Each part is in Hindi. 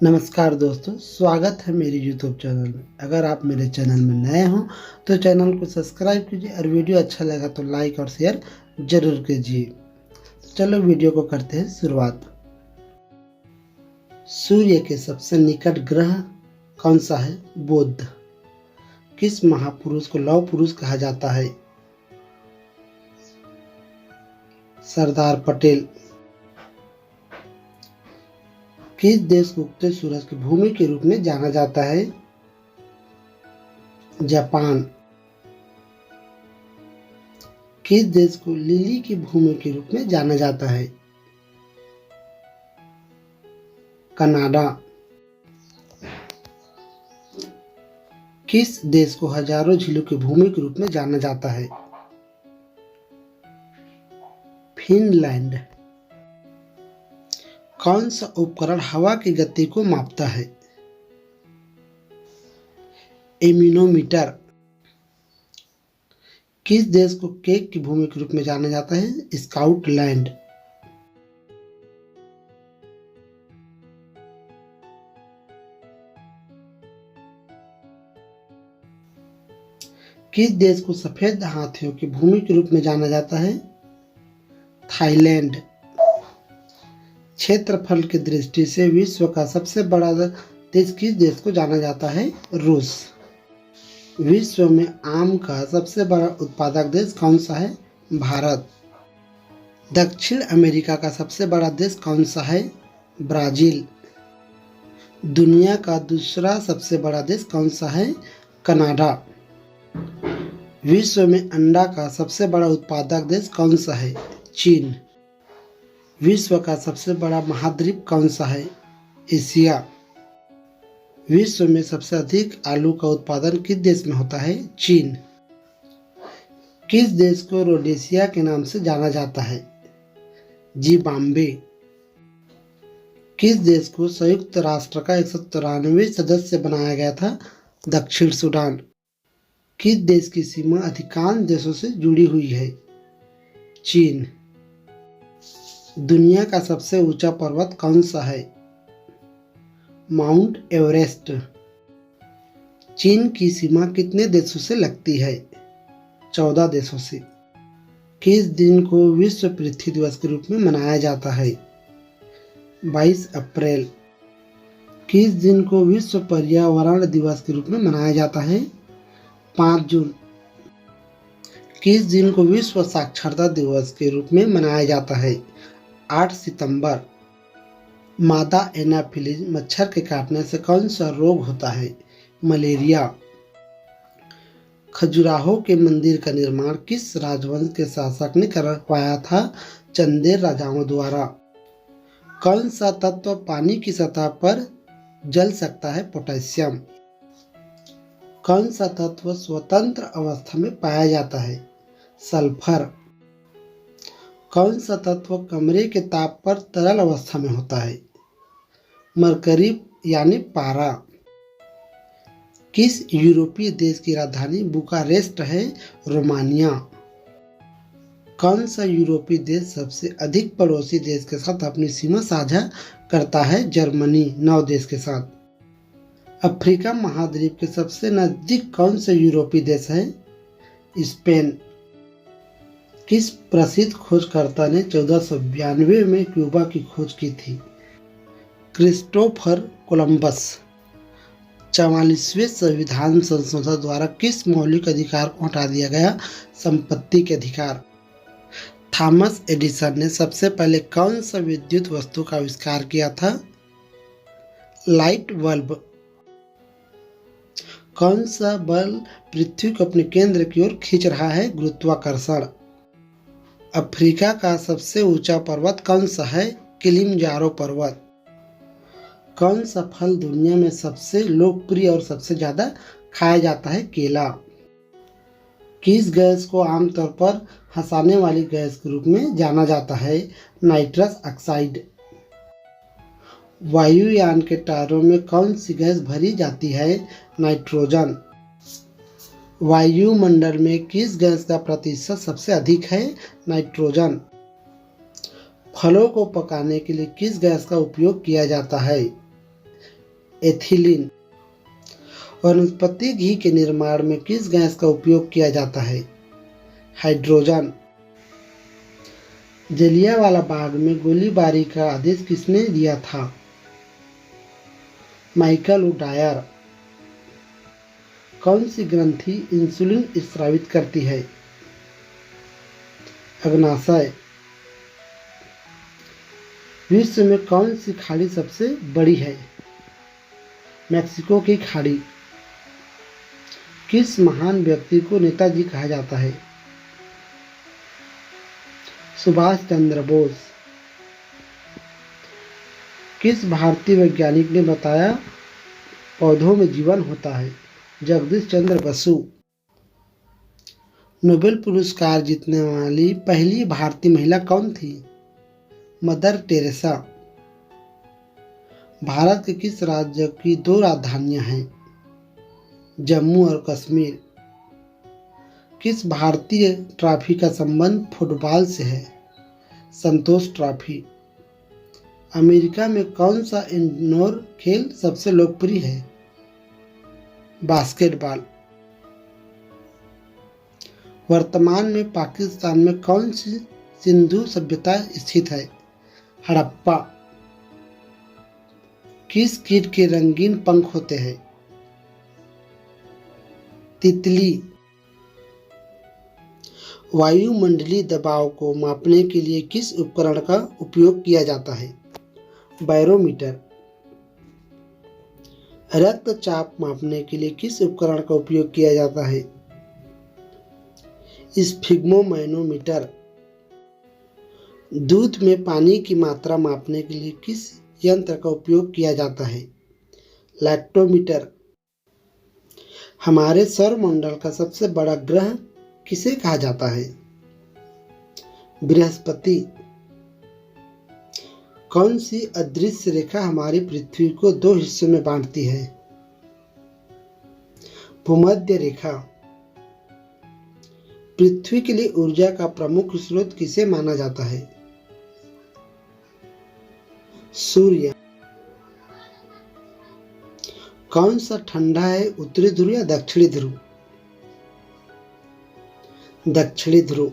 नमस्कार दोस्तों, स्वागत है मेरे YouTube चैनल में। अगर आप मेरे चैनल में नए हों तो चैनल को सब्सक्राइब कीजिए और वीडियो अच्छा लगा तो लाइक और शेयर जरूर कीजिए। चलो वीडियो को करते हैं शुरुआत। सूर्य के सबसे निकट ग्रह कौन सा है? बुध। किस महापुरुष को लौह पुरुष कहा जाता है? सरदार पटेल। किस देश को उगते सूरज की भूमि के रूप में जाना जाता है? जापान। किस देश को लिली की भूमि के रूप में जाना जाता है? कनाडा। किस देश को हजारों झीलों की भूमि के रूप में जाना जाता है? फिनलैंड। कौन सा उपकरण हवा की गति को मापता है? एमिनोमीटर। किस देश को केक की भूमि के रूप में जाना जाता है? स्कॉटलैंड। किस देश को सफेद हाथियों की भूमि के रूप में जाना जाता है? थाईलैंड। क्षेत्रफल की दृष्टि से विश्व का सबसे बड़ा देश किस देश को जाना जाता है? रूस। विश्व में आम का सबसे बड़ा उत्पादक देश कौन सा है? भारत। दक्षिण अमेरिका का सबसे बड़ा देश कौन सा है? ब्राजील। दुनिया का दूसरा सबसे बड़ा देश कौन सा है? कनाडा। विश्व में अंडा का सबसे बड़ा उत्पादक देश कौन सा है? चीन। विश्व का सबसे बड़ा महाद्वीप कौन सा है? एशिया। विश्व में सबसे अधिक आलू का उत्पादन किस देश में होता है? चीन। किस देश को रोडेशिया के नाम से जाना जाता है? जिम्बाब्वे। किस देश को संयुक्त राष्ट्र का 193 सदस्य बनाया गया था? दक्षिण सूडान। किस देश की सीमा अधिकांश देशों से जुड़ी हुई है? चीन। दुनिया का सबसे ऊंचा पर्वत कौन सा है? Mount Everest. चीन की सीमा कितने देशों से लगती है? 14 देशों से। किस दिन को विश्व पृथ्वी दिवस के रूप में मनाया जाता है? 22 अप्रैल। किस दिन को विश्व पर्यावरण दिवस के रूप में मनाया जाता है? 5 जून। किस दिन को विश्व साक्षरता दिवस के रूप में मनाया जाता है? 8 सितंबर। मादा एनाफिलीज मच्छर के काटने से कौन सा रोग होता है? मलेरिया। खजुराहो के मंदिर का निर्माण किस राजवंश के शासक ने करवाया था? चंदेल राजाओं द्वारा। कौन सा तत्व पानी की सतह पर जल सकता है? पोटेशियम। कौन सा तत्व स्वतंत्र अवस्था में पाया जाता है? सल्फर। कौन सा तत्व कमरे के ताप पर तरल अवस्था में होता है? मरकरी यानी पारा। किस यूरोपीय देश की राजधानी बुकारेस्ट है? रोमानिया। कौन सा यूरोपीय देश सबसे अधिक पड़ोसी देश के साथ अपनी सीमा साझा करता है? जर्मनी 9 देश के साथ। अफ्रीका महाद्वीप के सबसे नजदीक कौन सा यूरोपीय देश है? स्पेन। किस प्रसिद्ध खोजकर्ता ने 1492 में क्यूबा की खोज की थी? Christopher Columbus. 44वें संविधान संशोधन द्वारा किस मौलिक अधिकार को हटा दिया गया? संपत्ति के अधिकार। थॉमस एडिसन ने सबसे पहले कौन सा विद्युत वस्तु का आविष्कार किया था? Light bulb. कौन सा बल पृथ्वी को अपने केंद्र की ओर खींच रहा है? गुरुत्वाकर्षण। अफ्रीका का सबसे ऊंचा पर्वत कौन सा है? किलिमंजारो पर्वत। कौन सा फल दुनिया में सबसे लोकप्रिय और सबसे ज्यादा खाया जाता है? केला। किस गैस को आमतौर पर हंसाने वाली गैस के रूप में जाना जाता है? Nitrous oxide. वायुयान के टायरों में कौन सी गैस भरी जाती है? नाइट्रोजन। वायुमंडल में किस गैस का प्रतिशत सबसे अधिक है? नाइट्रोजन। फलों को पकाने के लिए किस गैस का उपयोग किया जाता है? एथिलीन। वनस्पति घी के निर्माण में किस गैस का उपयोग किया जाता है? हाइड्रोजन। जलियांवाला बाग में गोलीबारी का आदेश किसने दिया था? Michael Dyer. कौन सी ग्रंथि इंसुलिन स्रावित करती है? अग्नाशय। विश्व में कौन सी खाड़ी सबसे बड़ी है? मैक्सिको की खाड़ी। किस महान व्यक्ति को नेताजी कहा जाता है? सुभाष चंद्र बोस। किस भारतीय वैज्ञानिक ने बताया पौधों में जीवन होता है? जगदीश चंद्र बसु। नोबेल पुरस्कार जीतने वाली पहली भारतीय महिला कौन थी? Mother Teresa. भारत के किस राज्य की 2 राजधानियां हैं? जम्मू और कश्मीर। किस भारतीय ट्रॉफी का संबंध फुटबॉल से है? संतोष ट्रॉफी। अमेरिका में कौन सा इंडोर खेल सबसे लोकप्रिय है? बास्केटबॉल। वर्तमान में पाकिस्तान में कौन सी सिंधु सभ्यता स्थित है? हड़प्पा। किस कीट के रंगीन पंख होते हैं? तितली। वायुमंडलीय दबाव को मापने के लिए किस उपकरण का उपयोग किया जाता है? बैरोमीटर। रक्तचाप मापने के लिए किस उपकरण का उपयोग किया जाता है? स्फिग्मोमैनोमीटर। दूध में पानी की मात्रा मापने के लिए किस यंत्र का उपयोग किया जाता है? लैक्टोमीटर। हमारे सौरमंडल का सबसे बड़ा ग्रह किसे कहा जाता है? बृहस्पति। कौन सी अदृश्य रेखा हमारी पृथ्वी को 2 हिस्सों में बांटती है? भूमध्य रेखा। पृथ्वी के लिए ऊर्जा का प्रमुख स्रोत किसे माना जाता है? सूर्य। कौन सा ठंडा है, उत्तरी ध्रुव या दक्षिणी ध्रुव? दक्षिणी ध्रुव।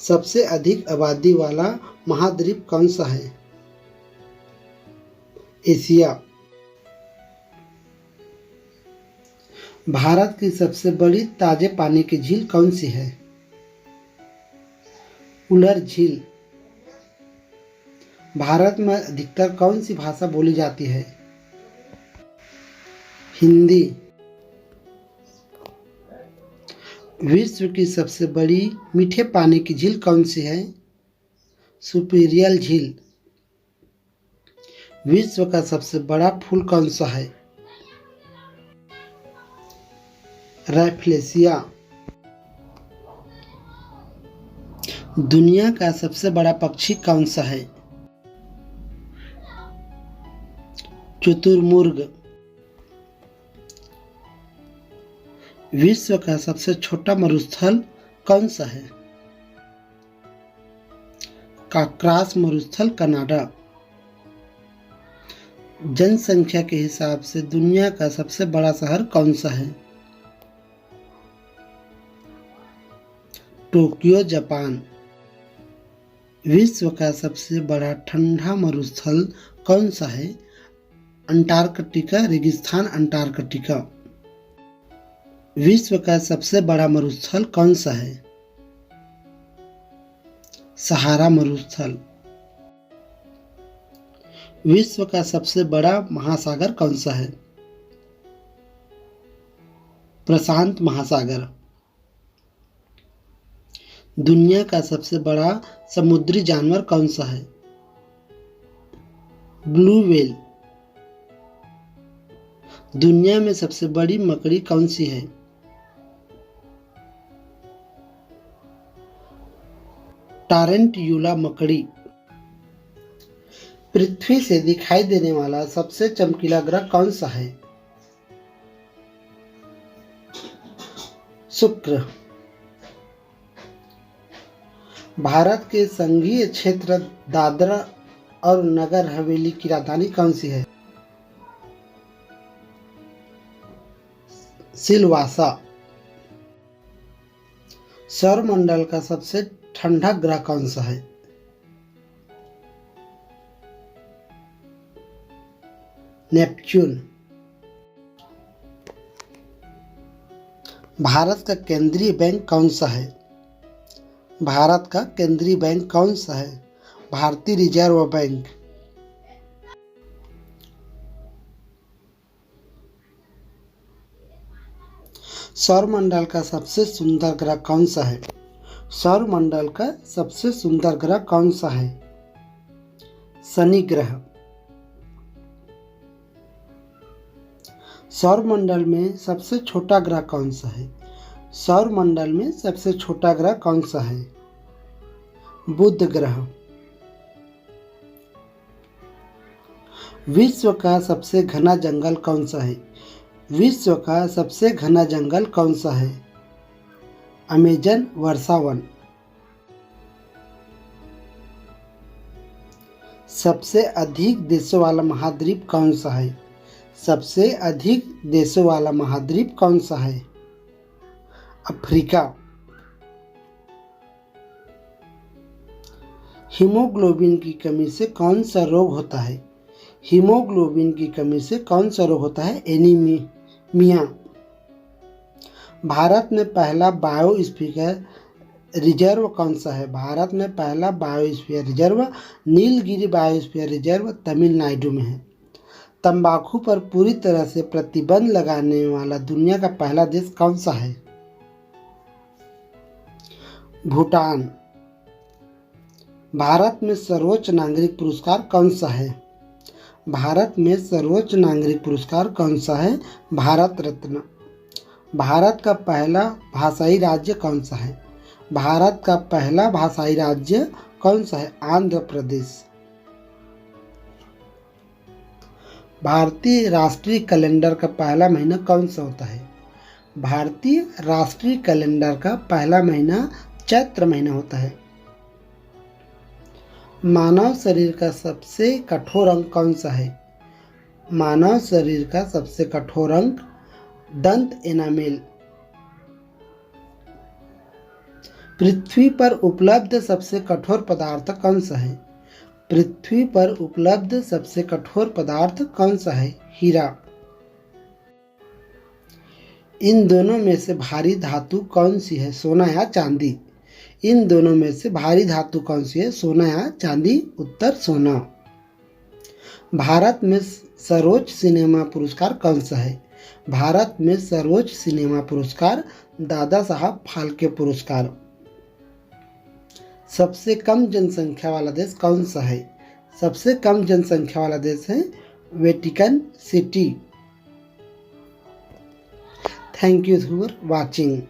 सबसे अधिक आबादी वाला महाद्वीप कौन सा है? एशिया। भारत की सबसे बड़ी ताजे पानी की झील कौन सी है? उलर झील। भारत में अधिकतर कौन सी भाषा बोली जाती है? हिंदी। विश्व की सबसे बड़ी मीठे पानी की झील कौन सी है? सुपीरियल झील। विश्व का सबसे बड़ा फूल कौन सा है? रैफ्लेशिया। दुनिया का सबसे बड़ा पक्षी कौन सा है? शुतुरमुर्ग। विश्व का सबसे छोटा मरुस्थल कौन सा है? काक्रास मरुस्थल, कनाडा। जनसंख्या के हिसाब से दुनिया का सबसे बड़ा शहर कौन सा है? Tokyo, Japan. विश्व का सबसे बड़ा ठंडा मरुस्थल कौन सा है? अंटार्कटिका रेगिस्तान, अंटार्कटिका। विश्व का सबसे बड़ा मरुस्थल कौन सा है? सहारा मरुस्थल। विश्व का सबसे बड़ा महासागर कौन सा है? प्रशांत महासागर। दुनिया का सबसे बड़ा समुद्री जानवर कौन सा है? Blue whale. दुनिया में सबसे बड़ी मकड़ी कौन सी है? टारंटुला मकड़ी। पृथ्वी से दिखाई देने वाला सबसे चमकीला ग्रह कौन सा है? शुक्र। भारत के संघीय क्षेत्र दादरा और नगर हवेली की राजधानी कौन सी है? सिलवासा। सौरमंडल का सबसे ठंडा ग्रह कौन सा है? नेपच्यून। भारत का केंद्रीय बैंक कौन सा है? भारत का केंद्रीय बैंक कौन सा है? भारतीय रिजर्व बैंक। सौरमंडल का सबसे सुंदर ग्रह कौन सा है? सौरमंडल का सबसे सुंदर ग्रह कौन सा है? शनि ग्रह। सौरमंडल में सबसे छोटा ग्रह कौन सा है? सौरमंडल में सबसे छोटा ग्रह कौन सा है? बुध ग्रह। विश्व का सबसे घना जंगल कौन सा है? विश्व का सबसे घना जंगल कौन सा है? अमेजन वर्षावन। सबसे अधिक देशों वाला महाद्वीप कौन सा है? सबसे अधिक देशों वाला महाद्वीप कौन सा है? अफ्रीका। हीमोग्लोबिन की कमी से कौन सा रोग होता है? हीमोग्लोबिन की कमी से कौन सा रोग होता है? एनीमिया। भारत में पहला बायोस्फीयर रिजर्व कौन सा है? भारत में पहला biosphere reserve Nilgiri biosphere reserve Tamil Nadu में है। तंबाकू पर पूरी तरह से प्रतिबंध लगाने वाला दुनिया का पहला देश कौन सा है? भूटान। भारत में सर्वोच्च नागरिक पुरस्कार कौन सा है? भारत में सर्वोच्च नागरिक पुरस्कार कौन सा है? भारत रत्न। भारत का पहला भाषाई राज्य कौन सा है? भारत का पहला भाषाई राज्य कौन सा है? आंध्र प्रदेश। भारतीय राष्ट्रीय कैलेंडर का पहला महीना कौन सा होता है? भारतीय राष्ट्रीय कैलेंडर का पहला महीना चैत्र महीना होता है। मानव शरीर का सबसे कठोर अंग कौन सा है? मानव शरीर का सबसे कठोर अंग दंत एनामेल। पृथ्वी पर उपलब्ध सबसे कठोर पदार्थ कौन सा है? पृथ्वी पर उपलब्ध सबसे कठोर पदार्थ कौन सा है? हीरा। इन दोनों में से भारी धातु कौन सी है? सोना या चांदी। इन दोनों में से भारी धातु कौन सी है? सोना या चांदी। उत्तर सोना। भारत में सर्वोच्च सिनेमा पुरस्कार कौन सा है? भारत में सर्वोच्च सिनेमा पुरस्कार दादा साहब फाल्के पुरस्कार। सबसे कम जनसंख्या वाला देश कौन सा है? सबसे कम जनसंख्या वाला देश है Vatican city. Thank you for watching.